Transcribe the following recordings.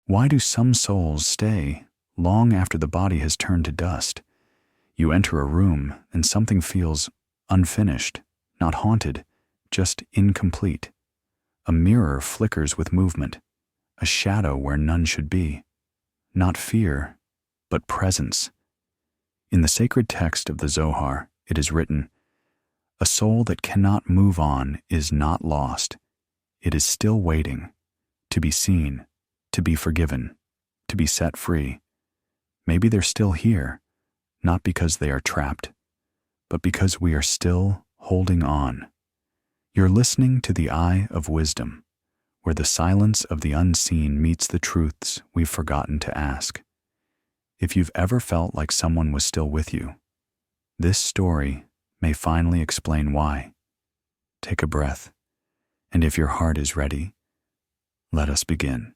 Why do some souls stay long after the body has turned to dust? You enter a room and something feels unfinished, not haunted, just incomplete. A mirror flickers with movement, a shadow where none should be. Not fear, but presence. In the sacred text of the Zohar, it is written, "A soul that cannot move on is not lost. It is still waiting, to be seen, to be forgiven, to be set free." Maybe they're still here, not because they are trapped, but because we are still holding on. You're listening to the Eye of Wisdom, where the silence of the unseen meets the truths we've forgotten to ask. If you've ever felt like someone was still with you, this story may finally explain why. Take a breath, and if your heart is ready, let us begin.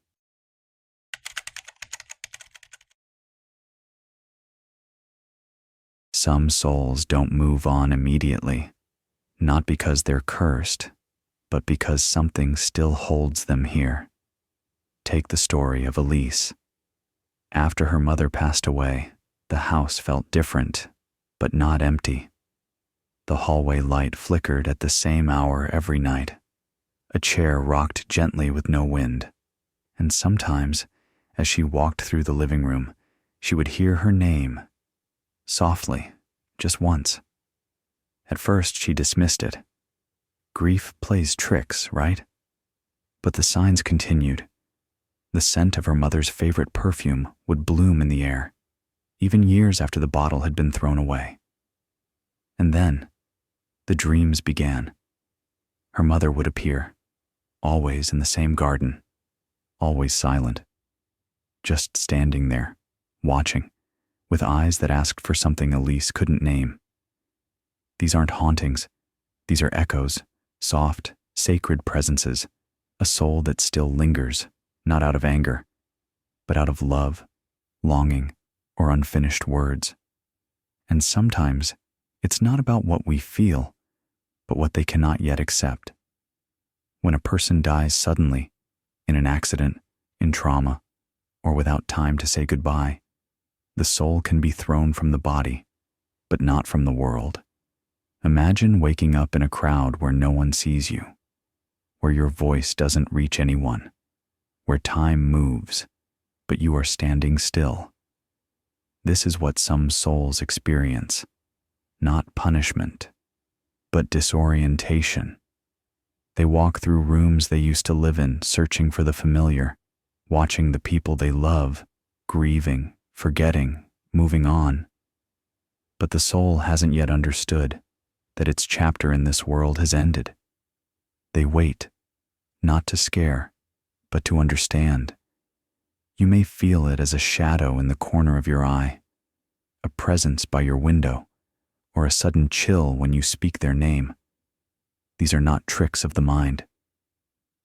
Some souls don't move on immediately, not because they're cursed, but because something still holds them here. Take the story of Elise. After her mother passed away, the house felt different, but not empty. The hallway light flickered at the same hour every night. A chair rocked gently with no wind, and sometimes, as she walked through the living room, she would hear her name, softly, just once. At first she dismissed it. Grief plays tricks, right? But the signs continued. The scent of her mother's favorite perfume would bloom in the air, even years after the bottle had been thrown away. And then, the dreams began. Her mother would appear, always in the same garden, always silent, just standing there, watching, with eyes that asked for something Elise couldn't name. These aren't hauntings. These are echoes, soft, sacred presences, a soul that still lingers, not out of anger, but out of love, longing, or unfinished words. And sometimes, it's not about what we feel, but what they cannot yet accept. When a person dies suddenly, in an accident, in trauma, or without time to say goodbye, the soul can be thrown from the body, but not from the world. Imagine waking up in a crowd where no one sees you, where your voice doesn't reach anyone, where time moves, but you are standing still. This is what some souls experience, not punishment, but disorientation. They walk through rooms they used to live in, searching for the familiar, watching the people they love, grieving, forgetting, moving on. But the soul hasn't yet understood that its chapter in this world has ended. They wait, not to scare, but to understand. You may feel it as a shadow in the corner of your eye, a presence by your window, or a sudden chill when you speak their name. These are not tricks of the mind.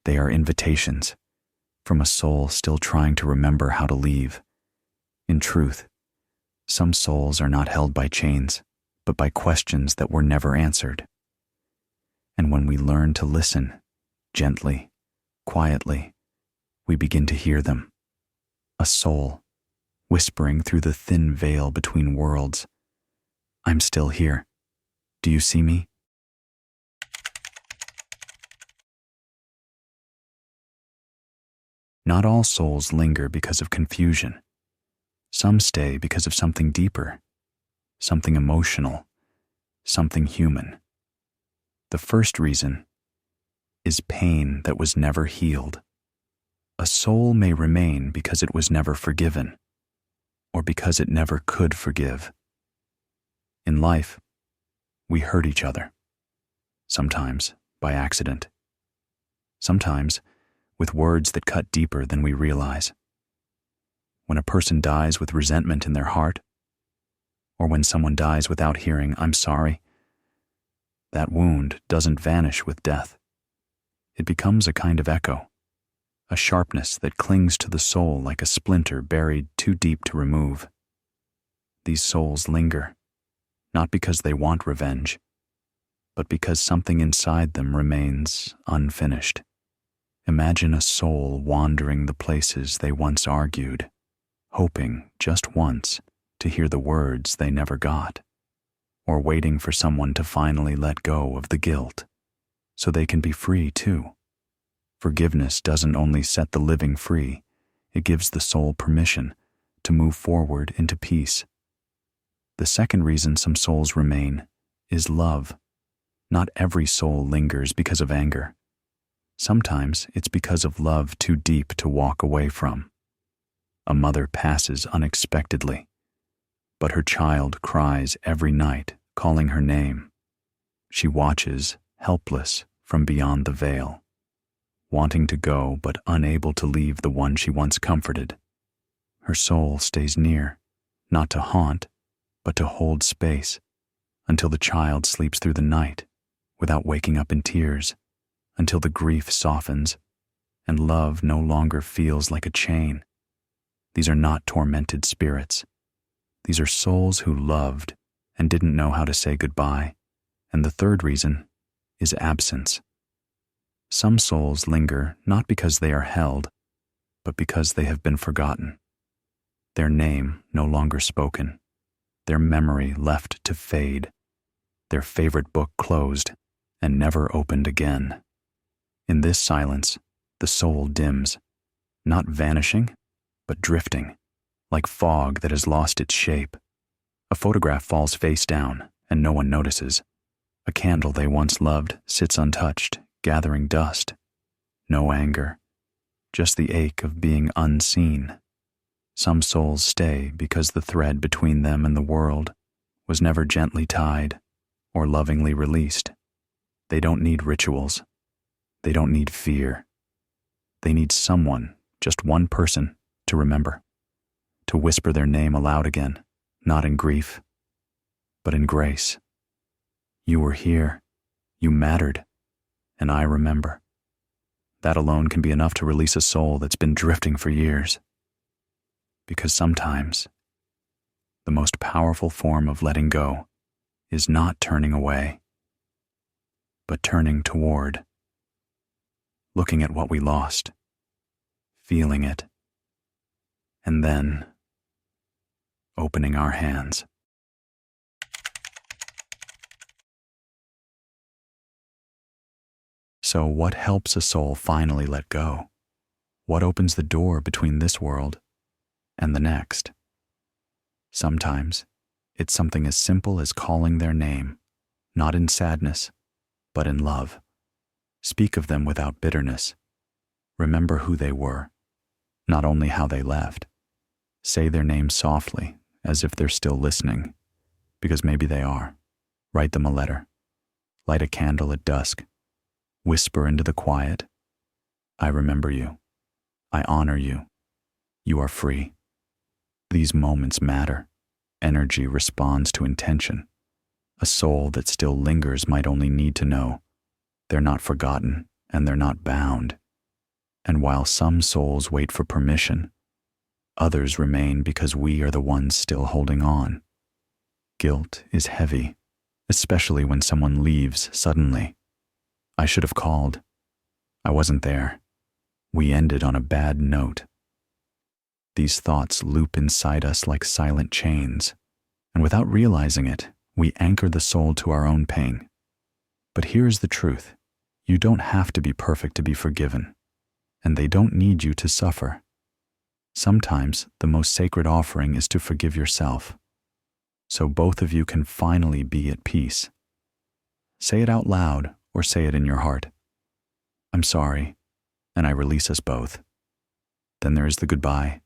They are invitations from a soul still trying to remember how to leave. In truth, some souls are not held by chains, but by questions that were never answered. And when we learn to listen, gently, quietly, we begin to hear them. A soul, whispering through the thin veil between worlds. I'm still here. Do you see me? Not all souls linger because of confusion. Some stay because of something deeper, something emotional, something human. The first reason is pain that was never healed. A soul may remain because it was never forgiven, or because it never could forgive. In life, we hurt each other, sometimes by accident, sometimes with words that cut deeper than we realize. When a person dies with resentment in their heart, or when someone dies without hearing, "I'm sorry," that wound doesn't vanish with death. It becomes a kind of echo, a sharpness that clings to the soul like a splinter buried too deep to remove. These souls linger, not because they want revenge, but because something inside them remains unfinished. Imagine a soul wandering the places they once argued, hoping just once to hear the words they never got, or waiting for someone to finally let go of the guilt so they can be free too. Forgiveness doesn't only set the living free, it gives the soul permission to move forward into peace. The second reason some souls remain is love. Not every soul lingers because of anger. Sometimes it's because of love too deep to walk away from. A mother passes unexpectedly, but her child cries every night, calling her name. She watches, helpless, from beyond the veil, wanting to go but unable to leave the one she once comforted. Her soul stays near, not to haunt, but to hold space, until the child sleeps through the night, without waking up in tears, until the grief softens, and love no longer feels like a chain. These are not tormented spirits. These are souls who loved and didn't know how to say goodbye. And the third reason is absence. Some souls linger not because they are held, but because they have been forgotten. Their name no longer spoken, their memory left to fade, their favorite book closed and never opened again. In this silence, the soul dims, not vanishing, but drifting, like fog that has lost its shape. A photograph falls face down, and no one notices. A candle they once loved sits untouched, gathering dust. No anger, just the ache of being unseen. Some souls stay because the thread between them and the world was never gently tied or lovingly released. They don't need rituals. They don't need fear. They need someone, just one person, to remember, to whisper their name aloud again, not in grief, but in grace. You were here, you mattered, and I remember. That alone can be enough to release a soul that's been drifting for years. Because sometimes, the most powerful form of letting go is not turning away, but turning toward, looking at what we lost, feeling it, and then opening our hands. So what helps a soul finally let go? What opens the door between this world and the next? Sometimes it's something as simple as calling their name, not in sadness, but in love. Speak of them without bitterness. Remember who they were, not only how they left. Say their name softly, as if they're still listening, because maybe they are. Write them a letter. Light a candle at dusk. Whisper into the quiet, I remember you. I honor you. You are free. These moments matter. Energy responds to intention. A soul that still lingers might only need to know they're not forgotten and they're not bound. And while some souls wait for permission, others remain because we are the ones still holding on. Guilt is heavy, especially when someone leaves suddenly. I should have called. I wasn't there. We ended on a bad note. These thoughts loop inside us like silent chains, and without realizing it, we anchor the soul to our own pain. But here's the truth. You don't have to be perfect to be forgiven, and they don't need you to suffer. Sometimes the most sacred offering is to forgive yourself, so both of you can finally be at peace. Say it out loud or say it in your heart. I'm sorry, and I release us both. Then there is the goodbye,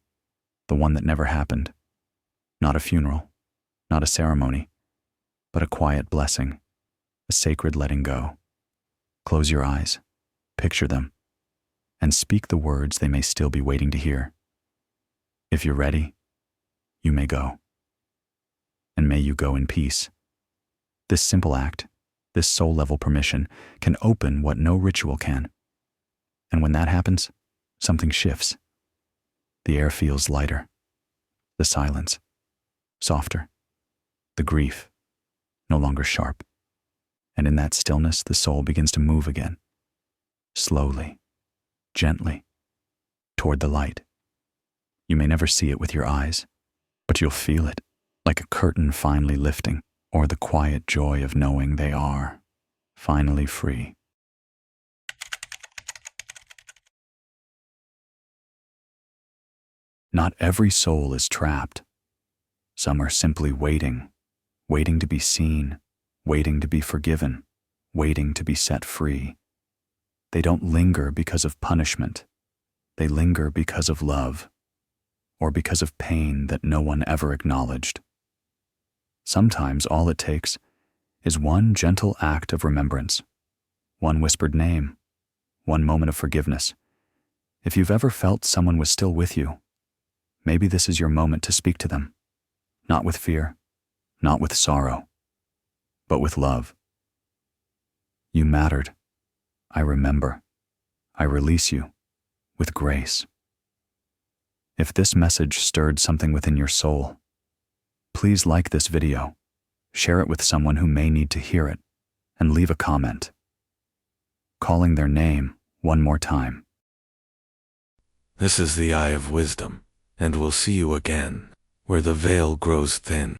the one that never happened. Not a funeral, not a ceremony, but a quiet blessing, a sacred letting go. Close your eyes, picture them, and speak the words they may still be waiting to hear. If you're ready, you may go. And may you go in peace. This simple act, this soul-level permission, can open what no ritual can. And when that happens, something shifts. The air feels lighter. The silence, softer. The grief, no longer sharp. And in that stillness, the soul begins to move again. Slowly, gently, toward the light. You may never see it with your eyes, but you'll feel it, like a curtain finally lifting, or the quiet joy of knowing they are finally free. Not every soul is trapped. Some are simply waiting, waiting to be seen, waiting to be forgiven, waiting to be set free. They don't linger because of punishment. They linger because of love, or because of pain that no one ever acknowledged. Sometimes all it takes is one gentle act of remembrance, one whispered name, one moment of forgiveness. If you've ever felt someone was still with you, maybe this is your moment to speak to them, not with fear, not with sorrow, but with love. You mattered. I remember. I release you with grace. If this message stirred something within your soul, please like this video, share it with someone who may need to hear it, and leave a comment, calling their name one more time. This is the eye of wisdom, and we'll see you again, where the veil grows thin.